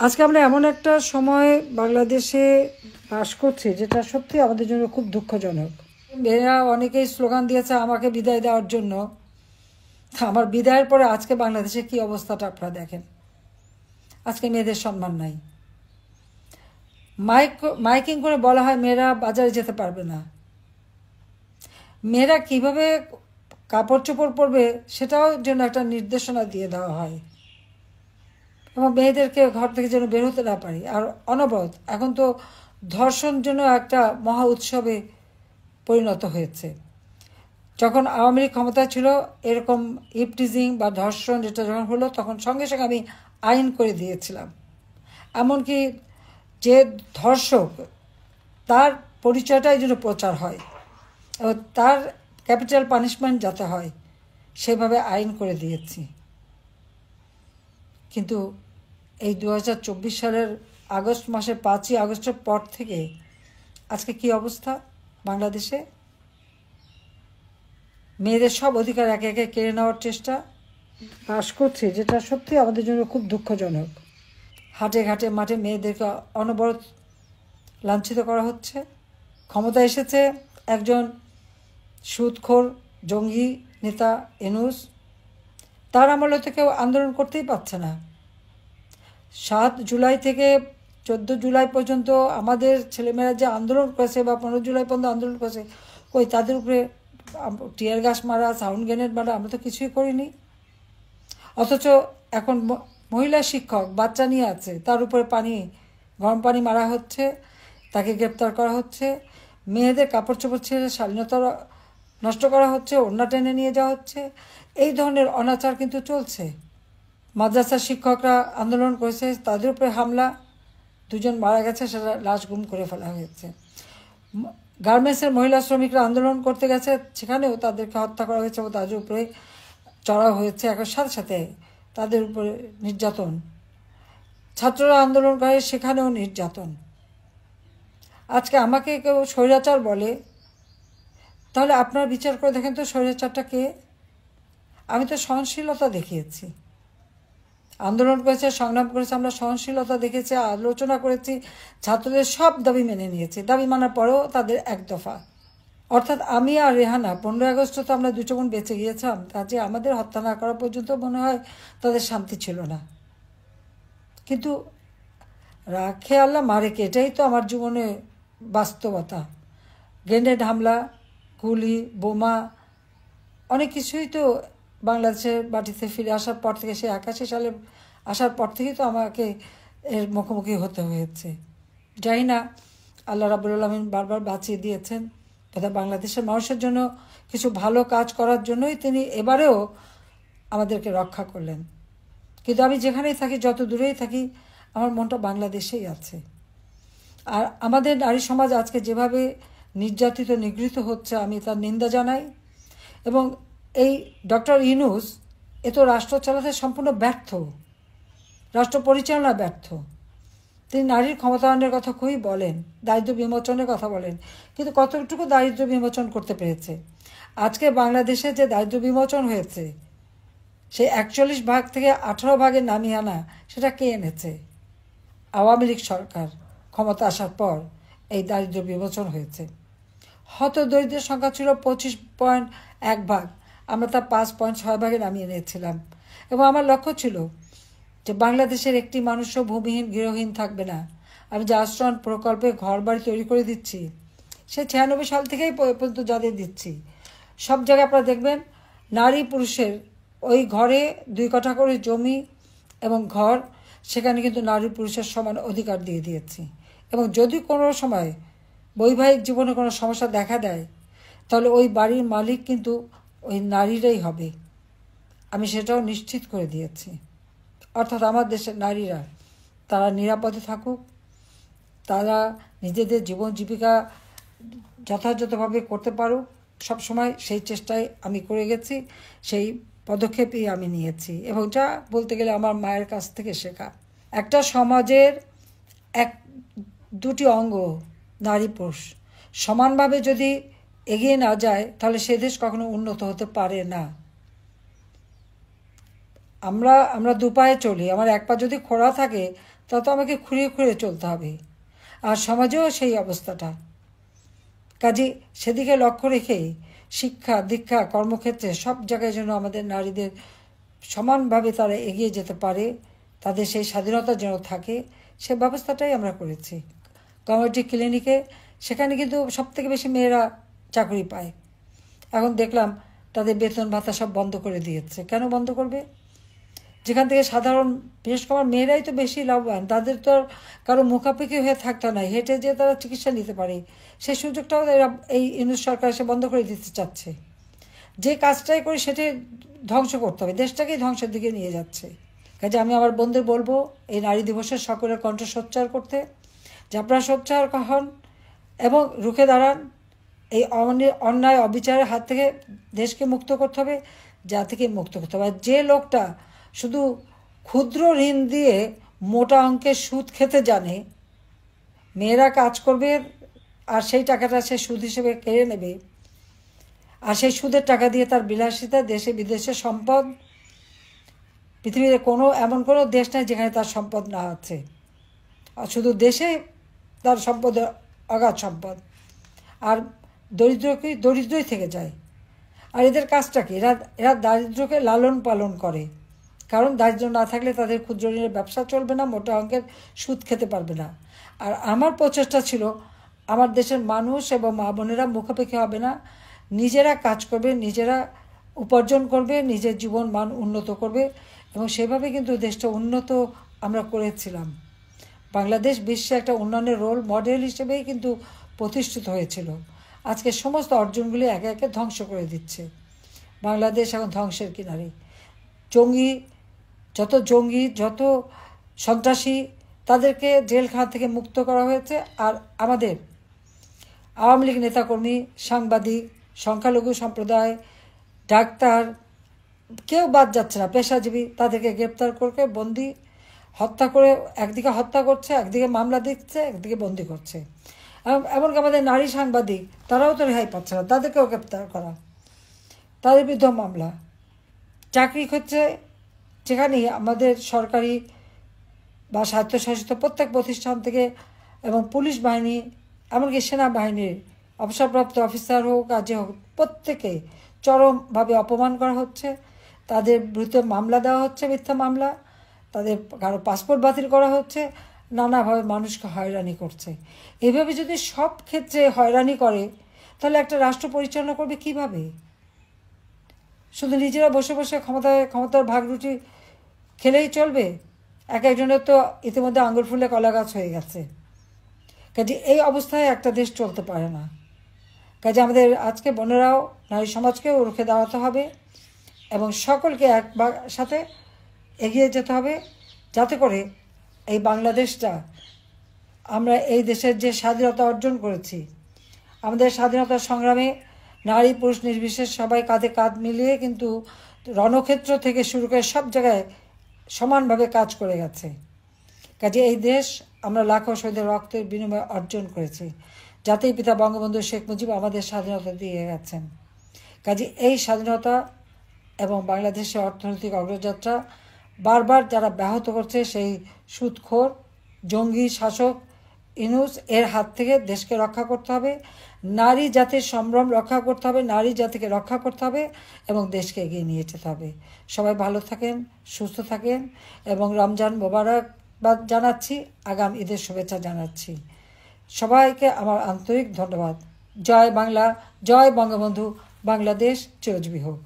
আজকে আমরা এমন একটা সময় বাংলাদেশে বাস করছি যেটা সত্যি আমাদের জন্য খুব দুঃখজনক। মেয়েরা অনেকেই স্লোগান দিয়েছে আমাকে বিদায় দেওয়ার জন্য। আমার বিদায়ের পরে আজকে বাংলাদেশে কি অবস্থাটা আপনারা দেখেন। আজকে মেয়েদের সম্মান নাই। মাইকিং করে বলা হয় মেয়েরা বাজারে যেতে পারবে না। মেয়েরা কিভাবে কাপড় চোপড় পরবে সেটাও জন্য একটা নির্দেশনা দিয়ে দেওয়া হয় এবং মেয়েদেরকে ঘর থেকে যেন বের হতে না পারি। আর অনবরত এখন তো ধর্ষণ জন্য একটা মহা উৎসবে পরিণত হয়েছে। যখন আওয়ামী লীগ ক্ষমতায় ছিল এরকম ইপটিজিং বা ধর্ষণ যেটা যখন হলো তখন সঙ্গে সঙ্গে আমি আইন করে দিয়েছিলাম। এমনকি যে ধর্ষক তার পরিচয়টাই যেন প্রচার হয় এবং তার ক্যাপিটাল পানিশমেন্ট যাতে হয় সেভাবে আইন করে দিয়েছি। কিন্তু এই 2024 সালের আগস্ট মাসের 5ই আগস্টের পর থেকে আজকে কি অবস্থা বাংলাদেশে? মেয়েদের সব অধিকার একে একে কেড়ে নেওয়ার চেষ্টা বাস করছে, যেটা সত্যি আমাদের জন্য খুব দুঃখজনক। হাটে ঘাটে মাঠে মেয়েদেরকে অনবরত লাঞ্ছিত করা হচ্ছে। ক্ষমতা এসেছে একজন সুদখোর জঙ্গি নেতা ইউনূস, তার আমলে তো কেউ আন্দোলন করতেই পারছে না। 7 জুলাই থেকে 14 জুলাই পর্যন্ত আমাদের ছেলেমেয়েরা যে আন্দোলন করেছে বা 15 জুলাই পর্যন্ত আন্দোলন করেছে, কই তাদের উপরে টিয়ার গ্যাস মারা, সাউন্ড গ্রেনেড মারা আমরা তো কিছুই করিনি। অথচ এখন মহিলা শিক্ষক বাচ্চা নিয়ে আছে, তার উপরে গরম পানি মারা হচ্ছে, তাকে গ্রেপ্তার করা হচ্ছে। মেয়েদের কাপড় চোপড় ছেড়ে স্বাধীনতা নষ্ট করা হচ্ছে, ওড়না টেনে নিয়ে যাওয়া হচ্ছে। এই ধরনের অনাচার কিন্তু চলছে। মাদ্রাসার শিক্ষকরা আন্দোলন করেছে, তাদের উপরে হামলা, 2 জন মারা গেছে, সেটা লাশ গুম করে ফেলা হয়েছে। গার্মেন্টসের মহিলা শ্রমিকরা আন্দোলন করতে গেছে, সেখানেও তাদেরকে হত্যা করা হয়েছে এবং তাদের উপরে চড়া হয়েছে। এখন সাথে সাথে তাদের উপরে নির্যাতন। ছাত্ররা আন্দোলন করে, সেখানেও নির্যাতন। আজকে আমাকে কেউ স্বৈরাচার বলে, তাহলে আপনারা বিচার করে দেখেন তো স্বৈরাচারটা কে? আমি তো সহনশীলতা দেখিয়েছি, আন্দোলন করেছে, সংগ্রাম করেছে, আমরা সহনশীলতা দেখেছি, আলোচনা করেছি, ছাত্রদের সব দাবি মেনে নিয়েছি। দাবি মানার পরেও তাদের এক দফা। অর্থাৎ আমি আর রেহানা 15 আগস্ট তো আমরা 2 বোন বেঁচে গিয়েছিলাম, কাজে আমাদের হত্যা না করা পর্যন্ত মনে হয় তাদের শান্তি ছিল না। কিন্তু রাখে আল্লাহ মারে কে, এটাই তো আমার জীবনে বাস্তবতা। গ্রেনেড হামলা, গুলি, বোমা, অনেক কিছুই তো বাংলাদেশের মাটিতে ফিরে আসার পর থেকে, সে 81 সালে আসার পর থেকেই তো আমাকে এর মুখোমুখি হতে হয়েছে। জানি না, আল্লাহ রাব্বুল আলামিন বারবার বাঁচিয়ে দিয়েছেন, তথা বাংলাদেশের মানুষের জন্য কিছু ভালো কাজ করার জন্যই তিনি এবারেও আমাদেরকে রক্ষা করলেন। কিন্তু আমি যেখানেই থাকি, যত দূরেই থাকি, আমার মনটা বাংলাদেশেই আছে। আর আমাদের নারী সমাজ আজকে যেভাবে নির্যাতিত নিগৃহীত হচ্ছে, আমি তার নিন্দা জানাই। এবং এই ডক্টর ইউনূস এ তো রাষ্ট্র চালাতে সম্পূর্ণ ব্যর্থ, রাষ্ট্র পরিচালনা ব্যর্থ। তিনি নারীর ক্ষমতায়নের কথা খুবই বলেন, দারিদ্র্য বিমোচনের কথা বলেন, কিন্তু কতটুকু দারিদ্র্য বিমোচন করতে পেরেছে? আজকে বাংলাদেশে যে দারিদ্র্য বিমোচন হয়েছে, সেই 41 ভাগ থেকে 18 ভাগে নামিয়ে আনা, সেটা কে এনেছে? আওয়ামী লীগ সরকার ক্ষমতা আসার পর এই দারিদ্র্য বিমোচন হয়েছে। হত দরিদ্রের সংখ্যা ছিল 25.1 ভাগ, আমরা তা 5.6 ভাগে নামিয়ে নিয়েছিলাম। এবং আমার লক্ষ্য ছিল যে বাংলাদেশের একটি মানুষও ভূমিহীন গৃহহীন থাকবে না। আমি যে আশ্রয়ণ প্রকল্পে ঘর বাড়ি তৈরি করে দিচ্ছি, সে 96 সাল থেকেই পর্যন্ত যাদের দিচ্ছি, সব জায়গায় আপনারা দেখবেন নারী পুরুষের ওই ঘরে 2 কাঠা করে জমি এবং ঘর, সেখানে কিন্তু নারী পুরুষের সমান অধিকার দিয়ে দিয়েছি। এবং যদি কোনো সময় বৈবাহিক জীবনে কোনো সমস্যা দেখা দেয়, তাহলে ওই বাড়ির মালিক কিন্তু ওই নারীরাই হবে, আমি সেটাও নিশ্চিত করে দিয়েছি। অর্থাৎ আমার দেশের নারীরা তারা নিরাপদে থাকুক, তারা নিজেদের জীবন জীবিকা যথাযথভাবে করতে পারুক, সবসময় সেই চেষ্টাই আমি করে গেছি, সেই পদক্ষেপই আমি নিয়েছি। এবং যা বলতে গেলে আমার মায়ের কাছ থেকে শেখা। একটা সমাজের 2টি অঙ্গ, নারী পুরুষ, সমানভাবে যদি এগিয়ে না যায়, তাহলে সে দেশ কখনো উন্নত হতে পারে না। আমরা আমরা দুপায়ে চলি, আমার এক পা যদি খোঁড়া থাকে তা তো আমাকে খুঁড়িয়ে খুঁড়িয়ে চলতে হবে। আর সমাজেও সেই অবস্থাটা। কাজে সেদিকে লক্ষ্য রেখেই শিক্ষা দীক্ষা কর্মক্ষেত্রে সব জায়গায় যেন আমাদের নারীদের সমানভাবে তারা এগিয়ে যেতে পারে, তাদের সেই স্বাধীনতা যেন থাকে, সে ব্যবস্থাটাই আমরা করেছি। কমিউনিটি ক্লিনিকে সেখানে কিন্তু সবথেকে বেশি মেয়েরা চাকরি পায়। এখন দেখলাম তাদের বেতন ভাতা সব বন্ধ করে দিয়েছে। কেন বন্ধ করবে? যেখান থেকে সাধারণ, বিশেষ করে মেয়েরাই তো বেশি লাভবান, তাদের তো আর কারো মুখাপেক্ষি হয়ে থাকতে নাই, হেঁটে যেয়ে তারা চিকিৎসা নিতে পারে। সেই সুযোগটাও এরা এই ইউনিট সরকার এসে বন্ধ করে দিতে চাচ্ছে। যে কাজটাই করি সেটাই ধ্বংস করতে হবে, দেশটাকেই ধ্বংসের দিকে নিয়ে যাচ্ছে। কাজে আমি আমার বোনদের বলবো এই নারী দিবসের সকলের কণ্ঠ সোচ্চার করতে, যে আপনারা সোচ্চার হন এবং রুখে দাঁড়ান। এই অন্যায় অবিচারের হাত থেকে দেশকে মুক্ত করতে হবে, জাতিকে মুক্ত করতে হবে। যে লোকটা শুধু ক্ষুদ্র ঋণ দিয়ে মোটা অঙ্কের সুদ খেতে জানে, মেয়েরা কাজ করবে আর সেই টাকাটা সে সুদ হিসেবে কেড়ে নেবে, আর সেই সুদের টাকা দিয়ে তার বিলাসিতা, দেশে বিদেশে সম্পদ, পৃথিবীতে এমন কোনো দেশ নাই যেখানে তার সম্পদ না আছে। আর শুধু দেশে তার সম্পদ অগাধ সম্পদ, আর দরিদ্রই থেকে যায়। আর এদের কাজটা কি? এরা দারিদ্র্যকে লালন পালন করে, কারণ দারিদ্র্য না থাকলে তাদের ক্ষুদ্র ঋণের ব্যবসা চলবে না, মোটা অঙ্কের সুদ খেতে পারবে না। আর আমার প্রচেষ্টা ছিল আমার দেশের মানুষ এবং মা বোনেরা মুখাপেক্ষি হবে না, নিজেরা কাজ করবে, নিজেরা উপার্জন করবে, নিজের জীবন মান উন্নত করবে, এবং সেভাবে কিন্তু দেশটা উন্নত আমরা করেছিলাম। বাংলাদেশ বিশ্বে একটা উন্নয়নের রোল মডেল হিসেবেই কিন্তু প্রতিষ্ঠিত হয়েছিল। আজকে সমস্ত অর্জনগুলি একে একে ধ্বংস করে দিচ্ছে। বাংলাদেশ এখন ধ্বংসের কিনারে। জঙ্গি যত সন্ত্রাসী, তাদেরকে জেলখানা থেকে মুক্ত করা হয়েছে। আর আমাদের আওয়ামী লীগ নেতাকর্মী, সাংবাদিক, সংখ্যালঘু সম্প্রদায়, ডাক্তার, কেউ বাদ যাচ্ছে না, পেশাজীবী, তাদেরকে গ্রেপ্তার করে বন্দি, হত্যা করে, একদিকে হত্যা করছে, একদিকে মামলা দিচ্ছে, একদিকে বন্দি করছে। এমনকি আমাদের নারী সাংবাদিক, তারাও তো রেহাই পাচ্ছে না, তাদেরকেও গ্রেপ্তার করা, তাদের বিরুদ্ধে মামলা। চাকরি ক্ষেত্রে যেখানেই আমাদের সরকারি বা স্বায়ত্তশাসিত প্রত্যেক প্রতিষ্ঠান থেকে, এবং পুলিশ বাহিনী, এমনকি সেনাবাহিনীর অবসরপ্রাপ্ত অফিসার হোক আর যে হোক, প্রত্যেকে চরমভাবে অপমান করা হচ্ছে। তাদের বিরুদ্ধে মামলা দেওয়া হচ্ছে, মিথ্যা মামলা, তাদের কারো পাসপোর্ট বাতিল করা হচ্ছে, নানাভাবে মানুষকে হয়রানি করছে। এভাবে যদি সব ক্ষেত্রে হয়রানি করে, তাহলে একটা রাষ্ট্র পরিচালনা করবে কিভাবে? শুধু নিজেরা বসে বসে ক্ষমতার ভাগরুটি খেলেই চলবে? এক একজনের তো ইতিমধ্যে আঙুর ফুলে কলা গাছ হয়ে গেছে। কাজে এই অবস্থায় একটা দেশ চলতে পারে না। কাজে আমাদের আজকে বোনেরাও, নারী সমাজকেও রুখে দাঁড়াতে হবে এবং সকলকে সাথে এগিয়ে যেতে হবে, যাতে করে এই বাংলাদেশটা, আমরা এই দেশের যে স্বাধীনতা অর্জন করেছি, আমাদের স্বাধীনতা সংগ্রামে নারী পুরুষ নির্বিশেষ সবাই কাঁধে কাঁধ মিলিয়ে কিন্তু রণক্ষেত্র থেকে শুরু করে সব জায়গায় সমানভাবে কাজ করে গেছে। কাজে এই দেশ আমরা লাখো শহীদের রক্তের বিনিময়ে অর্জন করেছি। জাতির পিতা বঙ্গবন্ধু শেখ মুজিব আমাদের স্বাধীনতা দিয়ে গেছেন। কাজে এই স্বাধীনতা এবং বাংলাদেশের অর্থনৈতিক অগ্রযাত্রা বারবার যারা ব্যাহত করছে, সেই সুদখোর জঙ্গি শাসক ইউনূস এর হাত থেকে দেশকে রক্ষা করতে হবে, নারী জাতির সম্ভ্রম রক্ষা করতে হবে, নারী জাতিকে রক্ষা করতে হবে এবং দেশকে এগিয়ে নিয়ে যেতে হবে। সবাই ভালো থাকেন, সুস্থ থাকেন এবং রমজান মোবারকবাদ জানাচ্ছি, আগাম ঈদের শুভেচ্ছা জানাচ্ছি। সবাইকে আমার আন্তরিক ধন্যবাদ। জয় বাংলা, জয় বঙ্গবন্ধু, বাংলাদেশ চিরজীবী হোক।